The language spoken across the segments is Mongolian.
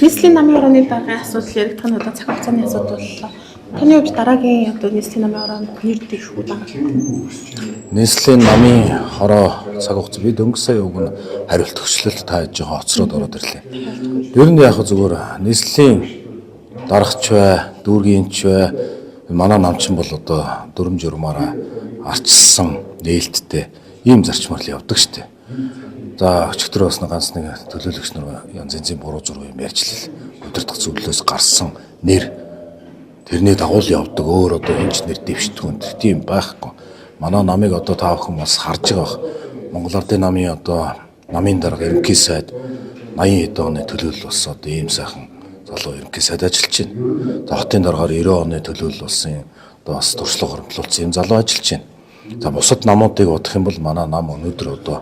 Нийслэлийн намын орооны даргын асуудал яригдах нь одоо цаг хугацааны асуудал боллоо. Таны хувьд дараагийн одоо нийслэлийн намын ороонд нэр дэвшгүй байна. Нийслэлийн намын хороо цаг хугацаа бид өнгөрсөн сая үг нь хариулт өгчлөлт та жоохон хоцроод ороод ирлээ. Ер нь яг зүгээр нийслэлийн дарагч бай, дүүргийнч бай, манай намчин бол одоо дүрм журмаараа арчилсан нээлттэй ийм зарчмаар л явдаг штеп. За өчигдөр бас ганц нэг төлөөлөгч нар янз янзын буруу зураг юм ярьж лээ. Өдөртөх зөвлөлөөс гарсан нэр тэрний дагуул явдаг өөр одоо энэ ч нэр дэвшдэггүй тийм байхгүй. Манай намыг одоо та бүхэн бас харж байгаа бах. Монгол Ардын намын одоо намын дарга ерөнхий сайд 80 хэд оны төлөөлөл бас одоо ийм сайхан залуу ерөнхий сайд ажиллаж байна. За хотын даргаар 90 оны төлөөлөл болсон одоо бас туршлага хөрөнгөлүүлсэн юм залуу ажиллаж байна. За бусад намуудыг бодох юм бол манай нам өнөөдөр одоо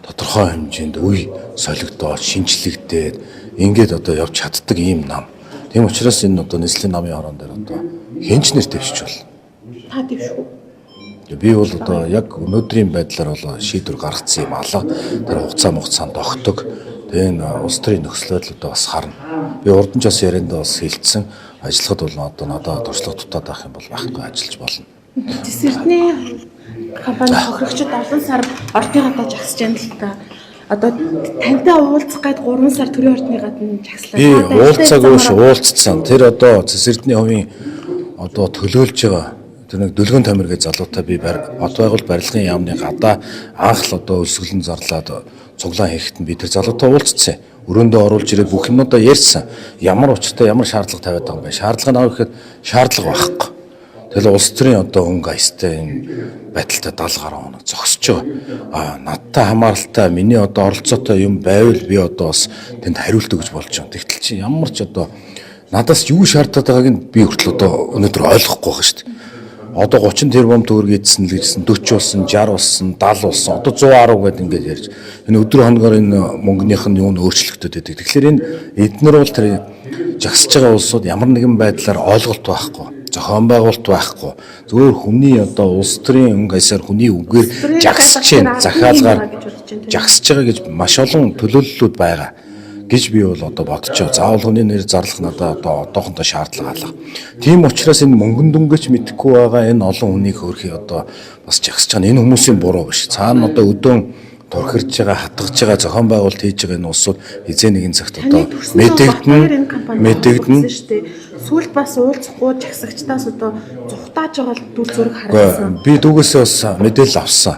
тодорхой хэмжээнд үе солигдоод шинжлэгдээд ингээд одоо явж чаддаг ийм нам. Тийм учраас энэ одоо нийслэлийн намын орон дээр одоо хэнч нэр дэвшиж бол. Та дэвшгүй. Би бол одоо яг өнөөдрийн байдлаар бол шийдвэр гаргацсан юм алга. Тэр хугацаанд тогтдог. Тэгээ энэ улс төрийн нөхцөлөд одоо бас харна. Би урд нь ч бас яриандаа бас хэлсэн. Ажиллахад бол одоо надад туршлага дутаад авах юм бол байхгүй ажиллаж болно. Тэсэрдний компани хохирогчд олон сар ордын гадаа жагсаж байна л та. Одоо тантай уулзах гээд 3 сар төрийн ордны гадна жагслаа. Би уулзаагүй ш уулзсан. Тэр одоо Цэсэрдний хувийн одоо төлөөлж байгаа тэр нэг Дүлгэн Тамир гэж залуутай би бот байгуул барилгын яамны гадаа анх л одоо өсгөлн зарлаад цуглаан хийхэд нь би тэр залуутай уулзсан. Өрөөндөө оруулж ирээд бүх юмудаа ярьсан. Ямар учиртай ямар шаардлага тавиад байгаа юм бэ? Шаардлага нь авах гэхэд шаардлага байхгүй. Тэгэл улс төрийн одоо өнгө аястай энэ байдалтай 70 гаруй хоног зогсож байгаа. Надтай хамааралтай миний одоо оролцоотой юм байвал би одоо бас тэнд хариулт өгж болж байгаа. Тэгтэл чи ямар ч одоо надаас юу шаардаад байгааг нь би хүртэл одоо өнөөдөр ойлгохгүй байгаа шүү дээ. Одоо 30 тэрбум төгрөг эдсэн л гэжсэн 40 болсон 60 болсон 70 болсон одоо 110 гэдэг ингээд ярьж энэ өдөр хоногоор энэ мөнгөнийх нь юу н өөрчлөгдөд байдаг. Тэгэхээр энэ эднэр бол тэр жагсаж байгаа улсууд ямар нэгэн байдлаар ойлголт байхгүй. Зохион байгуулалт байхгүй. Зөвхөн хүний одоо улс төрийн өнгө аясаар хүний үгээр жагсаж чинь захиалгаар жагсаж байгаа гэж маш олон төлөөллүүд байгаа гэж би бол одоо бодож байгаа. Заавал хүний нэр зарлах надад одоо одоохондоо шаардлага алга. Тийм учраас энэ мөнгөн дүнгэж мэдэхгүй байгаа энэ олон хүнийг хөөрхий одоо бас жагсаж байгаа. Энэ хүмүүсийн буруу биш. Цаана одоо өдөөн турхирж байгаа, хатгаж байгаа, зохион байгуулалт хийж байгаа энэ улсууд хизээ нэгэн цагт одоо мэдэгдэн сүүлд бас уулзахгүй жагсагчдаас одоо зүхтааж байгаа дүр зураг харагдсан. Би дүүгээсээ бас мэдээлэл авсан.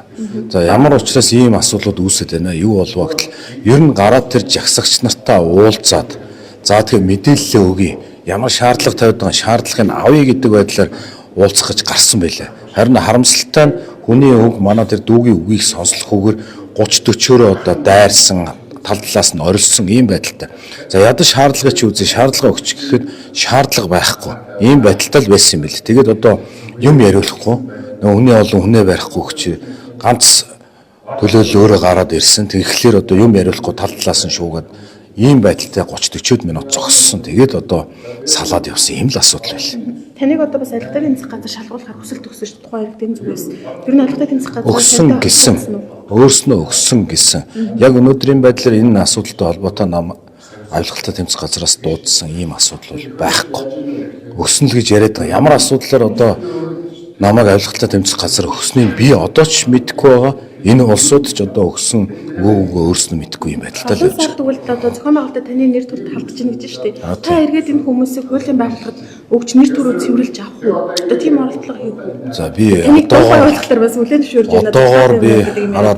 За ямар учраас ийм асуудлууд үүсэж байна юу болов гэтэл ер нь гараад тэр жагсагч нартаа уулзаад за тэгэхээр мэдээлэлээ өгье. Ямар шаардлага тавьдаг байгаа шаардлагыг авъя гэдэг байдлаар уулзах гэж гарсан байлаа. Харин харамсалтай нь хүний үг манай тэр дүүгийн үгийг сонслохгүйгээр 30-40-өөр одоо дайрсан тал талаас нь орилсон ийм байдалтай. За ядаж шаардлагыг чи үзээ шаардлага өгч гэхэд шаардлага байхгүй. Ийм байдалтай л байсан юм бэл. Тэгээд одоо юм яриулахгүй хүний олон хүнээ барихгүй гэж ганц төлөөлөл өөрөө гараад ирсэн. Тэгэхээр одоо юм яриулахгүй тал талаас нь шуугаад ийм байдалтай 30-40 минут зогссон. Тэгээд одоо салаад явсан юм л асуудал байл. Таныг одоо бас аль хэдийн тэмцэх газар шалгуулахар хүсэлт өгсөн шүү тухайн иргэдийн зүгээс. Ер нь аль хэдийн тэмцэх газар өгсөн гэсэн. Өөрснөө өгсөн гэсэн. Яг өнөөдрийн байдлаар энэ асуудалтай холбоотой нам авилгалтай тэмцэх газраас дуудсан ийм асуудал бол байхгүй. Өгсөн л гэж яриад байгаа. Ямар асуудлаар одоо намайг авилгалтай тэмцэх газар өгснийг би одоо ч мэдэхгүй байгаа. Энэ улсууд ч одоо өгсөн өгөөгөө өөрснөө мэдэхгүй юм байдалтай л байж байгаа. Тэгвэл одоо зохион байгуулалтад таны нэр төрд халдаж ийн гэж шүү дээ. Та эргээд энэ хүмүүсийг хуулийн байгууллагад өгч нэр төрөө цэвэрлж авах уу? Одоо тийм оролдлого хийх үү? За би одоогоор бас хүлээн зөвшөөрж байна. Одоогоор би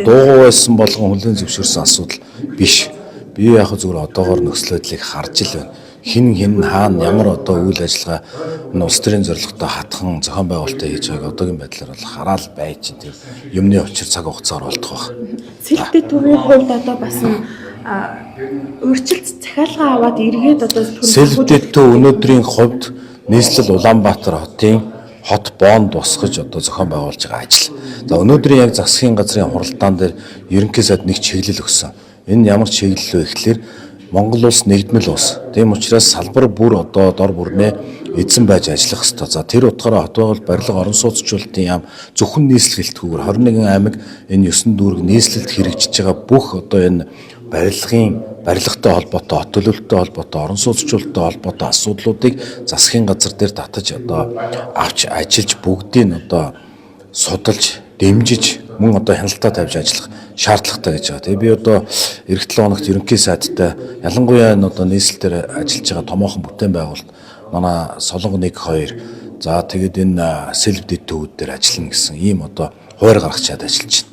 дуугүй байсан болгон хүлээн зөвшөөрсөн асуудал биш. Би яг зүгээр одоогоор нөхцөл байдлыг харж л байна. Хин хаана ямар одоо үйл ажиллагаа энэ улс төрийн зорилготой хатхан зохион байгуулалтаа хийж байгааг одоогийн байдлаар бол хараал байж тэр юмны учир цаг хугацаар болдох байх. Сэлбэт төвийн хувьд одоо бас өөрчлөлт захиалга аваад эргээд одоо Сэлбэт төв өнөөдрийн хувьд нийслэл Улаанбаатар хотын хот бонд босгож одоо зохион байгуулж байгаа ажил. За өнөөдрийн яг засгийн газрын хуралдаан дээр ерөнхий сайд нэг чиглэл өгсөн. Энэ ямар чиглэл вэ гэхээр Монгол улс нэгдмэл улс. Тийм учраас салбар бүр одоо дор бүрнээ эзэн байж ажиллах ёстой. За тэр утгаараа хот байгуул барилга орон сууцчлалтын яам зөвхөн нийслэлтгүйгээр 21 аймаг энэ 9 дүүрэг нийслэлд хэрэгжиж байгаа бүх одоо энэ барилгын барилгатай холбоотой, хот төлөвлөлттэй холбоотой, орон сууцчлалтай холбоотой асуудлуудыг засгийн газар дээр татаж одоо авч ажиллаж бүгдийг одоо судалж, дэмжиж мөн одоо хяналтаа тавьж ажиллах шаардлагатай гэж байгаа. Тэгээ би одоо эх 7 хоногт ерөнхий сайдтай ялангуяа энэ одоо нийслэлээр ажиллаж байгаа томоохон бүтээн байгуулалт манай Солонго 1 2 за тэгээд энэ селф дэд төвүүд дээр ажиллана гэсэн ийм одоо хуваар гаргачаад ажиллаж байна.